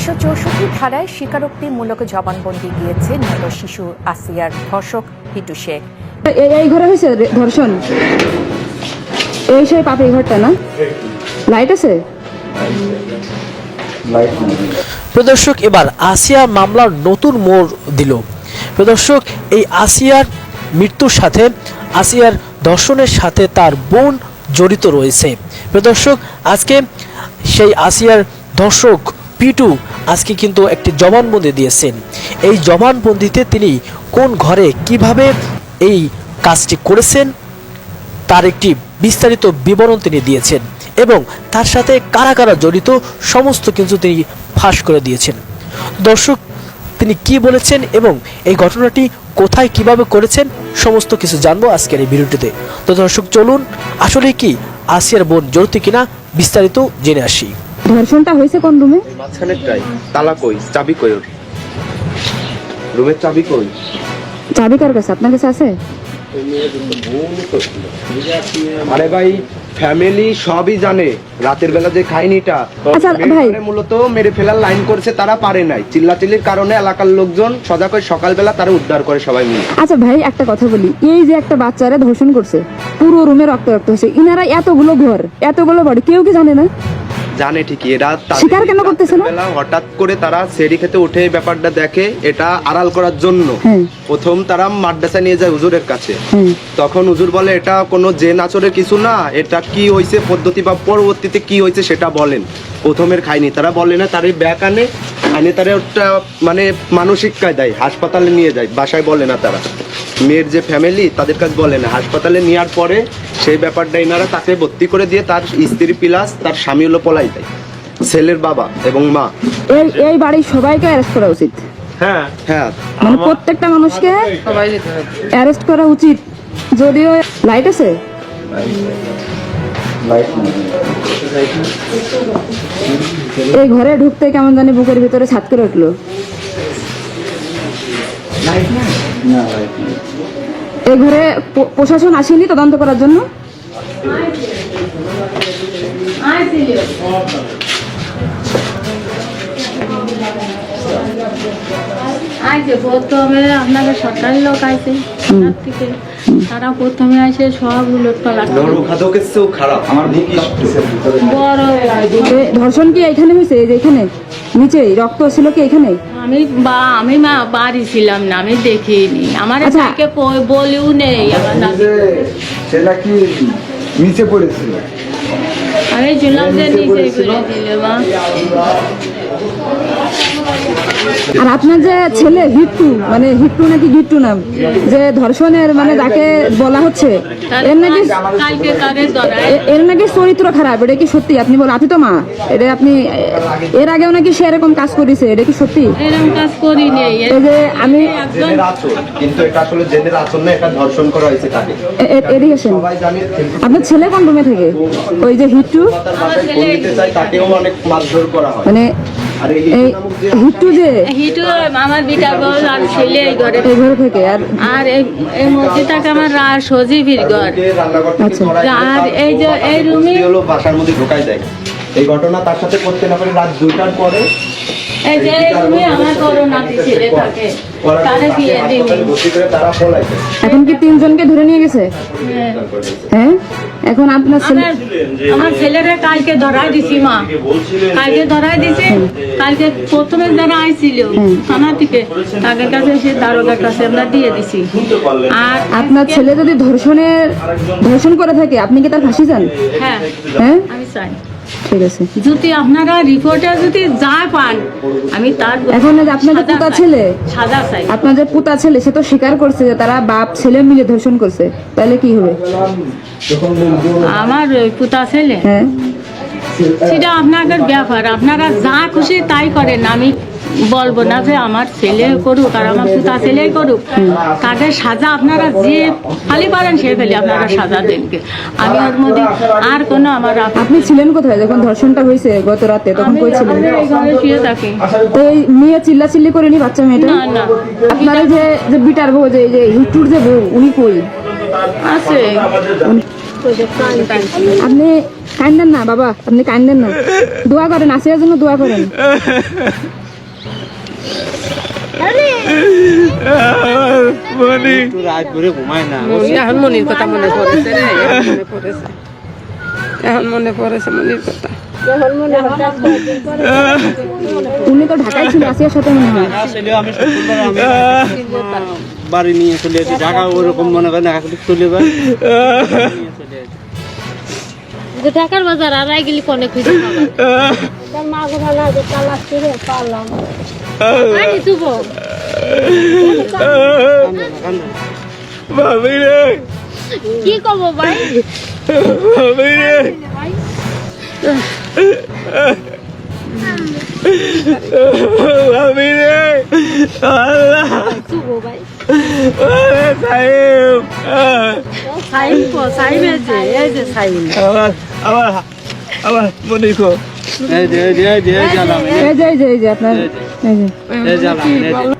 164 ধারায় স্বীকারোক্তিমূলক জবানবন্দি দিয়েছে নিহত শিশু আসিয়ার ধর্ষক হিটু শেখ। এই ঘরে হয়েছে ধর্ষণ, এই সেই পাপের ঘরটা না? লাইট আছে? প্রদর্শক, এবার আসিয়ার মামলার নতুন মোড় দিল। প্রদর্শক, এই আসিয়ার মৃত্যুর সাথে আসিয়ার ধর্ষণের সাথে তার বোন জড়িত রয়েছে। প্রদর্শক, আজকে সেই আসিয়ার ধর্ষক পিটু আজকে কিন্তু একটি জবানবন্দি দিয়েছেন। এই জবানবন্দিতে তিনি কোন ঘরে কিভাবে এই কাজটি করেছেন তার একটি বিস্তারিত বিবরণ তিনি দিয়েছেন এবং তার সাথে কারা কারা জড়িত সমস্ত কিছু তিনি ফাঁস করে দিয়েছেন। দর্শক, তিনি কি বলেছেন এবং এই ঘটনাটি কোথায় কিভাবে করেছেন সমস্ত কিছু জানবো আজকের এই ভিডিওটিতে। তো দর্শক, চলুন আসলে কি আসিয়ার বোন জড়িত কিনা বিস্তারিত জেনে আসি। ধর্ষণটা হয়েছে কোন রুমে? মাঝখানেরটাই। তালা কই? চাবি কই? ওর রুমের চাবি কই? চাবি কার কাছে? আপনার কাছে আছে? আরে ভাই, ফ্যামিলি সবই জানে রাতের বেলা যে খাইনিটা আচ্ছা ভাই, মূলত মেরে ফেলার লাইন করছে, তারা পারে নাই। চিল্লাচিল্লির কারণে এলাকার লোকজন সজাগ হয়ে সকালবেলা তারা উদ্ধার করে সবাই মিলে। আচ্ছা ভাই, একটা কথা বলি, এই যে একটা বাচ্চারা ধর্ষণ করছে, পুরো রুমে রক্ত রক্ত হয়েছে, ইনারা এতগুলো ঘর এতগুলো বাড়ি, কেউ কি জানে না? জানে ঠিকই, এরা স্বীকার কেন করতেছে না? হঠাৎ করে তারা সেরি খেতে উঠে ব্যাপারটা দেখে, এটা আড়াল করার জন্য প্রথম তারা মাদ্রাসা নিয়ে যায় হুজুরের কাছে। তখন হুজুর বলে এটা কোনো জেন আচরের কিছু না, এটা কি হয়েছে পদ্ধতি বা পরবর্তীতে কি হয়েছে সেটা বলেন। প্রথমের খায়নি, তারা বলে না, তার ব্যাক আনে আনে তারা ওটা মানে মানসিক কায়দায় হাসপাতালে নিয়ে যায়, বাসায় বলে না। তারা মেয়ের যে ফ্যামিলি তাদের কাছে বলে না, হাসপাতালে নেওয়ার পরে সেই ব্যাপারটা এনারা তাকে ভর্তি করে দিয়ে তার স্ত্রী প্লাস তার স্বামী হলো পলাই দেয়, ছেলের বাবা এবং মা। এই বাড়ির সবাইকে অ্যারেস্ট করা উচিত। হ্যাঁ হ্যাঁ, মানে প্রত্যেকটা মানুষকে অ্যারেস্ট করা উচিত। যদিও লাইট আছে, এই ঘরে ঢুকতে কেমন জানি বুকের ভিতরে ছাদ করে উঠলো। এই ঘরে প্রশাসন আসেনি তদন্ত করার জন্য? প্রথমে আপনাকে সরকারি লোক আইছে থেকে, তারা প্রথমে আসে সব উলটপালট বড়। ধর্ষণ কি এখানে হয়েছে? এই যে এখানে নিচে রক্ত ছিল কি এখানে? আমি বাড়ি ছিলাম না, আমি দেখিনি। আমার তাকে বলিও নেই। আমার সে নাকি নিচে পড়েছিল, আমি ছিলাম যে নিচে করে দিলে মা। আর আপনার যে ছেলে হিট্টু, মানে হিট্টু নাকি গিট্টু নাম, যে ধর্ষণের মানে যাকে বলা হচ্ছে, এর নাকি চরিত্র খারাপ, এটা কি সত্যি? আপনি বলেন, আপনি তো মা, এটা আপনি এর আগেও নাকি সে এরকম কাজ করেছে, এটা কি সত্যি? এরকম কাজ করি নেই। এই যে আমি কিন্তু এটা আসলে জেনের আচরণ না, এটা ধর্ষণ করা হয়েছে তাকে। এদিকে আসেন। আপনার ছেলে কোন রুমে থাকে? ওই যে হিট্টু, তাকেও অনেক মারধর করা হয়। মানে এই হিট্টু যে আমার বিটা বল আর ছেলে এই ঘরে থেকে, আর এই মসজিদটাকে আমার সজীবীর ঘর। আর এই যে এই রুমে বাসার মধ্যে ঢোকাই দেয়। এই ঘটনা তার সাথে করতে না পারে রাত 2টার পরে। এই যে এই রুমে আমার করোনা ছেলে থাকে, তারে দিয়ে দিই। এখন কি 3 জনকে ধরে নিয়ে গেছে? হ্যাঁ, এখন আপনার আমার ছেলেরা কালকে ধরাই দিছি মা, কালকে ধরাই দিছি। কালকে প্রথমে যারা আইছিল থানা থেকে, তাদের কাছে এসে দারোগার কাছে আমরা দিয়ে দিছি। আর আপনার ছেলে যদি ধর্ষণ করে থাকে, আপনি কি তার ফাঁসি চান? হ্যাঁ হ্যাঁ, আমি চাই। ঠিক আছে, যদি আপনারা রিপোর্টে যদি যা পান, আমি তার এখন আপনার যে পুতা ছেলে, সাজা চাই। আপনার যে পুতা ছেলে, সে তো স্বীকার করছে যে তারা বাপ ছেলে মিলে ধর্ষণ করছে, তাহলে কি হবে? আমার পুতা ছেলে, হ্যাঁ, সেটা আপনাদের ব্যাপার, আপনারা যা খুশি তাই করেন। আমি বলবো না যে আমার ছেলে করুক আর আমার পুতা ছেলে করুক, তাদের সাজা আপনারা যে খালি পারেন সে ফেলে আপনারা সাজা দেনকে। আমি ওর মধ্যে আর কোনো আমার। আপনি ছিলেন কোথায় যখন ধর্ষণটা হয়েছে গত রাতে? তখন কই ছিলেন? এই ঘরে শুয়ে থাকি। তো এই মেয়ে চিল্লাচিল্লি করেনি বাচ্চা মেয়েটা? না না, আপনার যে বিটার বউ, যে হিট্টুর যে বউ, উনি কই আছে? আপনি কান্দেন না বাবা, আপনি কান্দেন না, দোয়া করেন, আসিয়ার জন্য দোয়া করেন। রাত ভরে ঘুমায় না। এখন মনির কথা মনে পড়েছে রে, এখন মনে পড়েছে মনির কথা। উনি তো ঢাকায় ছিল আসিয়ার সাথে মনে হয়। আমি বাড়ি নিয়ে চলে যাচ্ছি, ঢাকা ওরকম মনে করেন চলে যায়। ঢাকার বাজার আর গেলি কনে খুঁজে কি কব ভাই? আবার মনে কো এই যে আপনার এই যে